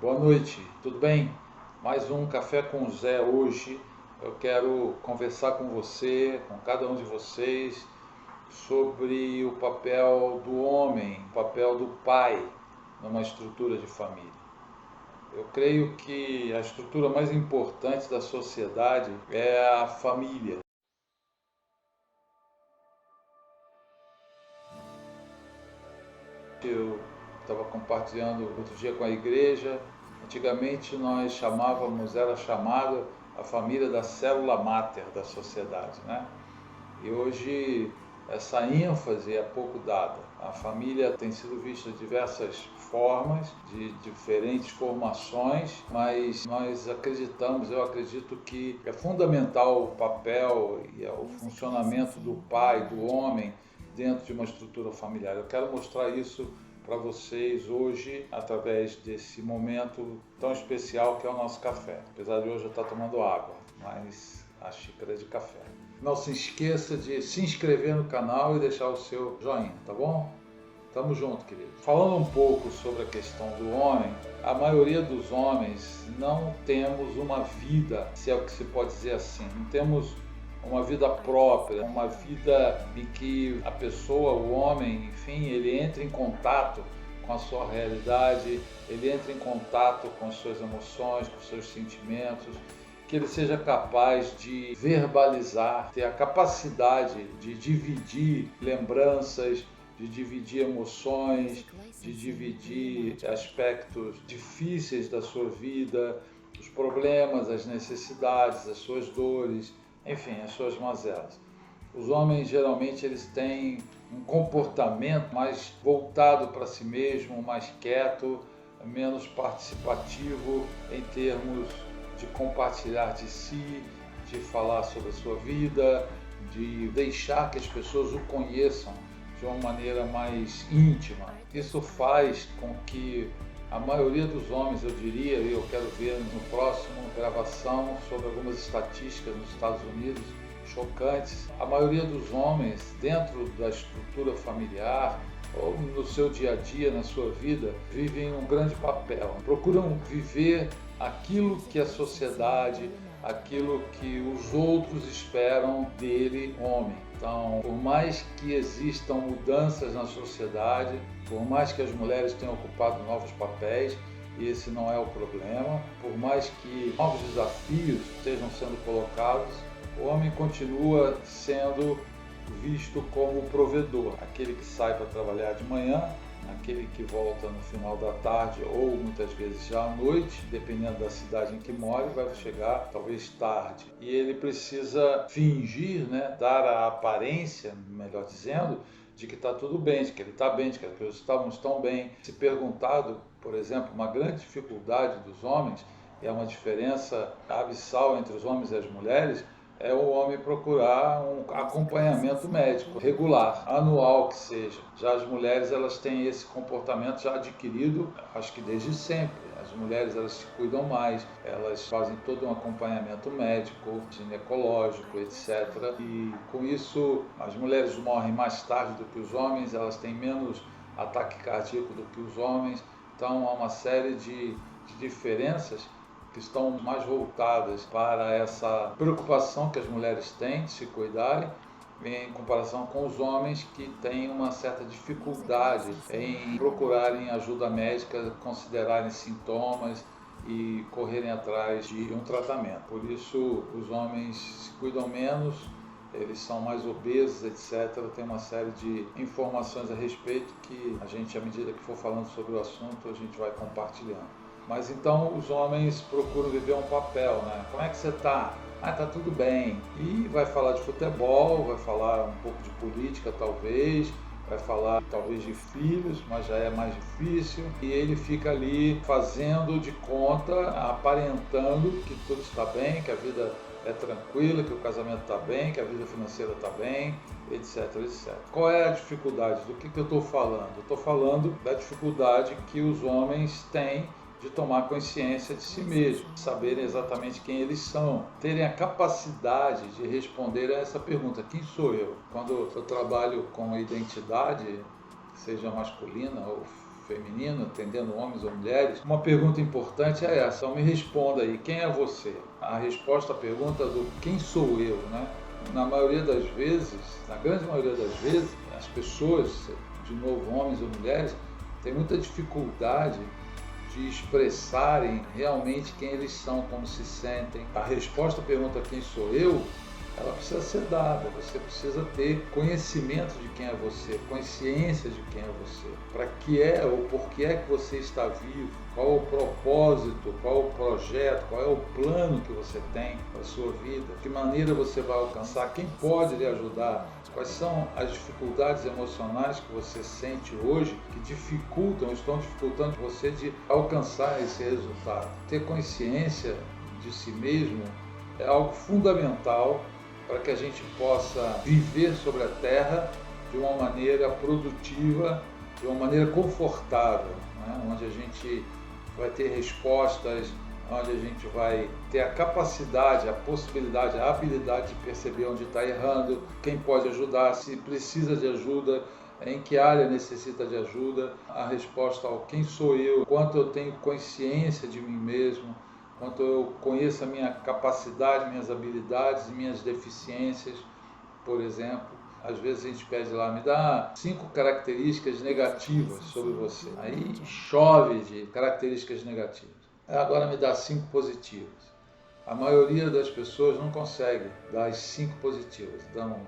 Boa noite, tudo bem? Mais um Café com o Zé hoje. Eu quero conversar com você, com cada um de vocês, sobre o papel do homem, o papel do pai numa estrutura de família. Eu creio que a estrutura mais importante da sociedade é a família. Eu estava compartilhando outro dia com a igreja. Antigamente nós chamávamos, era chamada a família da célula máter da sociedade, né? E hoje essa ênfase é pouco dada. A família tem sido vista de diversas formas, de diferentes formações, mas nós acreditamos, eu acredito que é fundamental o papel e o funcionamento do pai, do homem, dentro de uma estrutura familiar. Eu quero mostrar isso para vocês hoje, através desse momento tão especial que é o nosso café. Apesar de hoje eu estar tomando água, mas a xícara é de café. Não se esqueça de se inscrever no canal e deixar o seu joinha, tá bom? Tamo junto, querido. Falando um pouco sobre a questão do homem, a maioria dos homens não temos uma vida, se é o que se pode dizer assim, não temos uma vida própria, uma vida em que a pessoa, o homem, enfim, ele entra em contato com a sua realidade, ele entra em contato com as suas emoções, com os seus sentimentos, que ele seja capaz de verbalizar, ter a capacidade de dividir lembranças, de dividir emoções, de dividir aspectos difíceis da sua vida, os problemas, as necessidades, as suas dores, enfim, as suas mazelas. Os homens geralmente eles têm um comportamento mais voltado para si mesmo, mais quieto, menos participativo em termos de compartilhar de si, de falar sobre a sua vida, de deixar que as pessoas o conheçam de uma maneira mais íntima. Isso faz com que a maioria dos homens, eu diria, e eu quero ver no próximo gravação sobre algumas estatísticas nos Estados Unidos chocantes, a maioria dos homens dentro da estrutura familiar ou no seu dia a dia, na sua vida, vivem um grande papel, procuram viver aquilo que a sociedade, aquilo que os outros esperam dele, homem. Então, por mais que existam mudanças na sociedade, por mais que as mulheres tenham ocupado novos papéis, e esse não é o problema, por mais que novos desafios estejam sendo colocados, o homem continua sendo visto como o provedor, aquele que sai para trabalhar de manhã, aquele que volta no final da tarde ou muitas vezes já à noite, dependendo da cidade em que mora, vai chegar talvez tarde. E ele precisa fingir, né, dar a aparência, melhor dizendo, de que está tudo bem, de que ele está bem, de que as coisas estão bem. Se perguntado, por exemplo, uma grande dificuldade dos homens, e é uma diferença abissal entre os homens e as mulheres, é o homem procurar um acompanhamento médico regular, anual que seja. Já as mulheres, elas têm esse comportamento já adquirido, acho que desde sempre. As mulheres, elas se cuidam mais, elas fazem todo um acompanhamento médico, ginecológico, etc. E com isso, as mulheres morrem mais tarde do que os homens, elas têm menos ataque cardíaco do que os homens. Então, há uma série de diferenças que estão mais voltadas para essa preocupação que as mulheres têm de se cuidarem, em comparação com os homens que têm uma certa dificuldade em procurarem ajuda médica, considerarem sintomas e correrem atrás de um tratamento. Por isso, os homens se cuidam menos, eles são mais obesos, etc. Tem uma série de informações a respeito que a gente, à medida que for falando sobre o assunto, a gente vai compartilhando. Mas então os homens procuram viver um papel, né? Como é que você está? Ah, tá tudo bem. E vai falar de futebol, vai falar um pouco de política talvez, vai falar talvez de filhos, mas já é mais difícil. E ele fica ali fazendo de conta, aparentando que tudo está bem, que a vida é tranquila, que o casamento está bem, que a vida financeira está bem, etc, etc. Qual é a dificuldade? Do que eu estou falando? Eu estou falando da dificuldade que os homens têm de tomar consciência de si mesmos, saberem exatamente quem eles são, terem a capacidade de responder a essa pergunta: quem sou eu? Quando eu trabalho com identidade, seja masculina ou feminino, atendendo homens ou mulheres, uma pergunta importante é essa. Então me responda aí, quem é você? A resposta à pergunta do quem sou eu, né? Na maioria das vezes, na grande maioria das vezes, as pessoas, de novo, homens ou mulheres, têm muita dificuldade de expressarem realmente quem eles são, como se sentem. A resposta à pergunta quem sou eu, ela precisa ser dada. Você precisa ter conhecimento de quem é você, consciência de quem é você, para que é ou por que é que você está vivo, qual é o propósito, qual é o projeto, qual é o plano que você tem para a sua vida, de que maneira você vai alcançar, quem pode lhe ajudar, quais são as dificuldades emocionais que você sente hoje que estão dificultando você de alcançar esse resultado. Ter consciência de si mesmo é algo fundamental para que a gente possa viver sobre a Terra de uma maneira produtiva, de uma maneira confortável, né? Onde a gente vai ter respostas, onde a gente vai ter a capacidade, a possibilidade, a habilidade de perceber onde está errando, quem pode ajudar, se precisa de ajuda, em que área necessita de ajuda, a resposta ao quem sou eu, quanto eu tenho consciência de mim mesmo, quanto eu conheço a minha capacidade, minhas habilidades e minhas deficiências, por exemplo. Às vezes a gente pede lá, me dá 5 características negativas sobre você. Aí chove de características negativas. Agora me dá 5 positivas. A maioria das pessoas não consegue dar as 5 positivas. Dão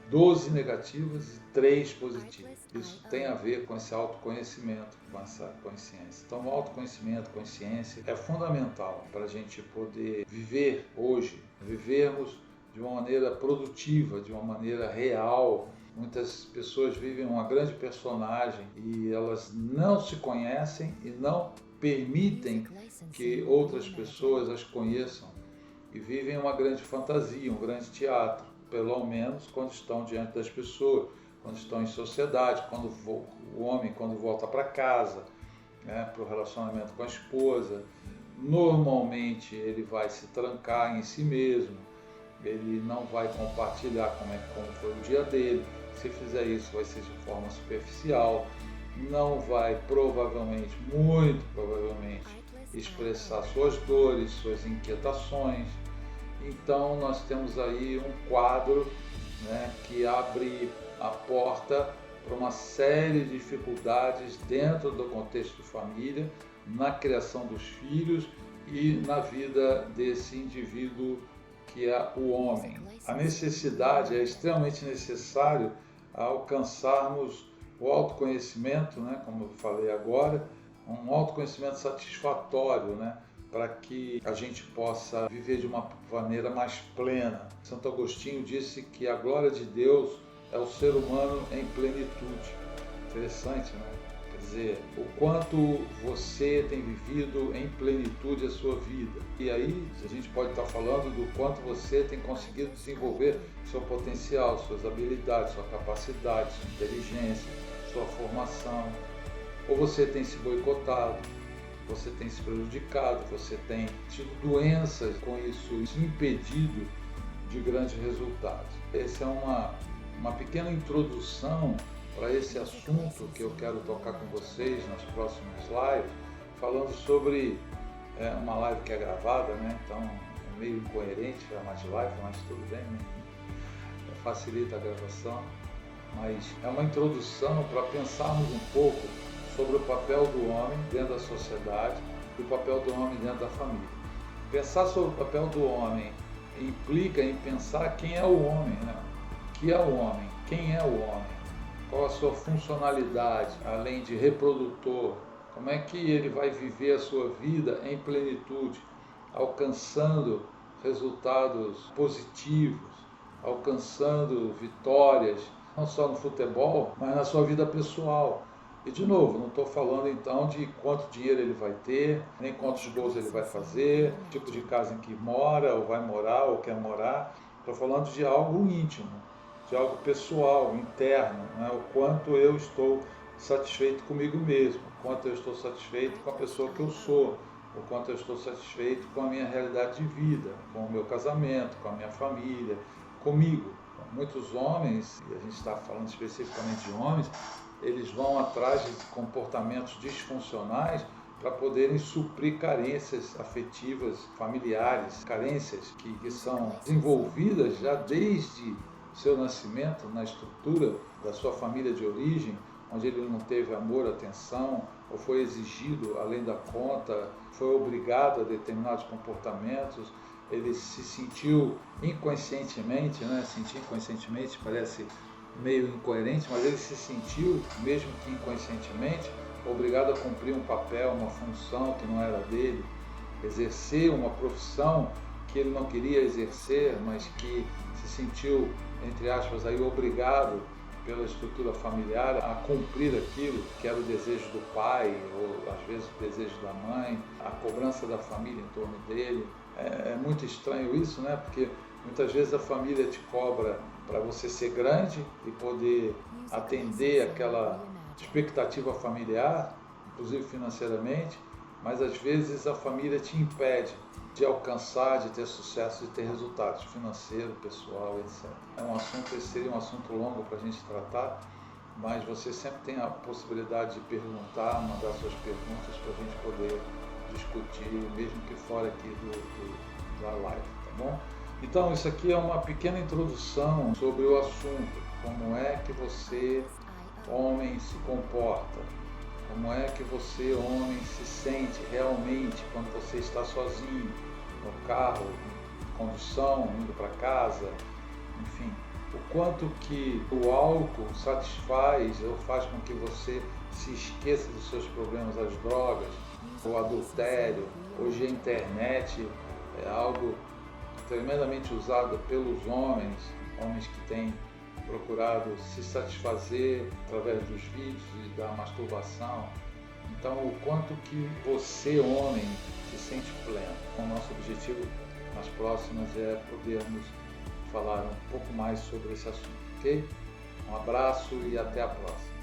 12 negativas e 3 positivas. Isso tem a ver com esse autoconhecimento, com essa consciência. Então, o autoconhecimento, consciência é fundamental para a gente poder viver hoje, vivermos de uma maneira produtiva, de uma maneira real. Muitas pessoas vivem uma grande personagem e elas não se conhecem e não permitem que outras pessoas as conheçam e vivem uma grande fantasia, um grande teatro. Pelo menos quando estão diante das pessoas, quando estão em sociedade, quando o homem quando volta para casa, né, para o relacionamento com a esposa, normalmente ele vai se trancar em si mesmo, ele não vai compartilhar como foi o dia dele, se fizer isso vai ser de forma superficial, não vai provavelmente, muito provavelmente, expressar suas dores, suas inquietações. Então nós temos aí um quadro, né, que abre a porta para uma série de dificuldades dentro do contexto de família, na criação dos filhos e na vida desse indivíduo que é o homem. A necessidade, é extremamente necessário alcançarmos o autoconhecimento, né, como eu falei agora, um autoconhecimento satisfatório, né, para que a gente possa viver de uma maneira mais plena. Santo Agostinho disse que a glória de Deus é o ser humano em plenitude. Interessante, né? Quer dizer, o quanto você tem vivido em plenitude a sua vida. E aí a gente pode estar falando do quanto você tem conseguido desenvolver seu potencial, suas habilidades, sua capacidade, sua inteligência, sua formação. Ou você tem se boicotado, você tem se prejudicado, você tem tido doenças com isso impedido de grandes resultados. Essa é uma pequena introdução para esse assunto que eu quero tocar com vocês nas próximas lives, falando sobre uma live que é gravada, né? Então é meio incoerente chamar de live, mas tudo bem, né? Facilita a gravação, mas é uma introdução para pensarmos um pouco sobre o papel do homem dentro da sociedade e o papel do homem dentro da família. Pensar sobre o papel do homem implica em pensar quem é o homem, né? O que é o homem? Quem é o homem? Qual a sua funcionalidade, além de reprodutor? Como é que ele vai viver a sua vida em plenitude, alcançando resultados positivos, alcançando vitórias, não só no futebol, mas na sua vida pessoal. E, de novo, não estou falando, então, de quanto dinheiro ele vai ter, nem quantos gols ele vai fazer, tipo de casa em que mora, ou vai morar, ou quer morar. Estou falando de algo íntimo, de algo pessoal, interno, né? O quanto eu estou satisfeito comigo mesmo, o quanto eu estou satisfeito com a pessoa que eu sou, o quanto eu estou satisfeito com a minha realidade de vida, com o meu casamento, com a minha família, comigo. Muitos homens, e a gente está falando especificamente de homens, eles vão atrás de comportamentos disfuncionais para poderem suprir carências afetivas, familiares, carências que são desenvolvidas já desde seu nascimento na estrutura da sua família de origem, onde ele não teve amor, atenção, ou foi exigido além da conta, foi obrigado a determinados comportamentos, ele se sentiu inconscientemente, sentir inconscientemente parece meio incoerente, mas ele se sentiu, mesmo que inconscientemente, obrigado a cumprir um papel, uma função que não era dele, exercer uma profissão que ele não queria exercer, mas que se sentiu, entre aspas, aí, obrigado pela estrutura familiar a cumprir aquilo que era o desejo do pai, ou às vezes o desejo da mãe, a cobrança da família em torno dele. É muito estranho isso, né? Porque muitas vezes a família te cobra para você ser grande e poder atender aquela expectativa familiar, inclusive financeiramente, mas às vezes a família te impede de alcançar, de ter sucesso, de ter resultados financeiro, pessoal, etc. Esse seria um assunto longo para a gente tratar, mas você sempre tem a possibilidade de perguntar, mandar suas perguntas para a gente poder discutir, mesmo que fora aqui da live, tá bom? Então, isso aqui é uma pequena introdução sobre o assunto, como é que você, homem, se comporta, como é que você, homem, se sente realmente quando você está sozinho, no carro, em condução, indo para casa, enfim. O quanto que o álcool satisfaz ou faz com que você se esqueça dos seus problemas, as drogas, o adultério. Hoje a internet é algo tremendamente usado pelos homens que têm procurado se satisfazer através dos vídeos e da masturbação. Então, o quanto que você, homem, se sente pleno. O nosso objetivo nas próximas é podermos falar um pouco mais sobre esse assunto, ok? Um abraço e até a próxima.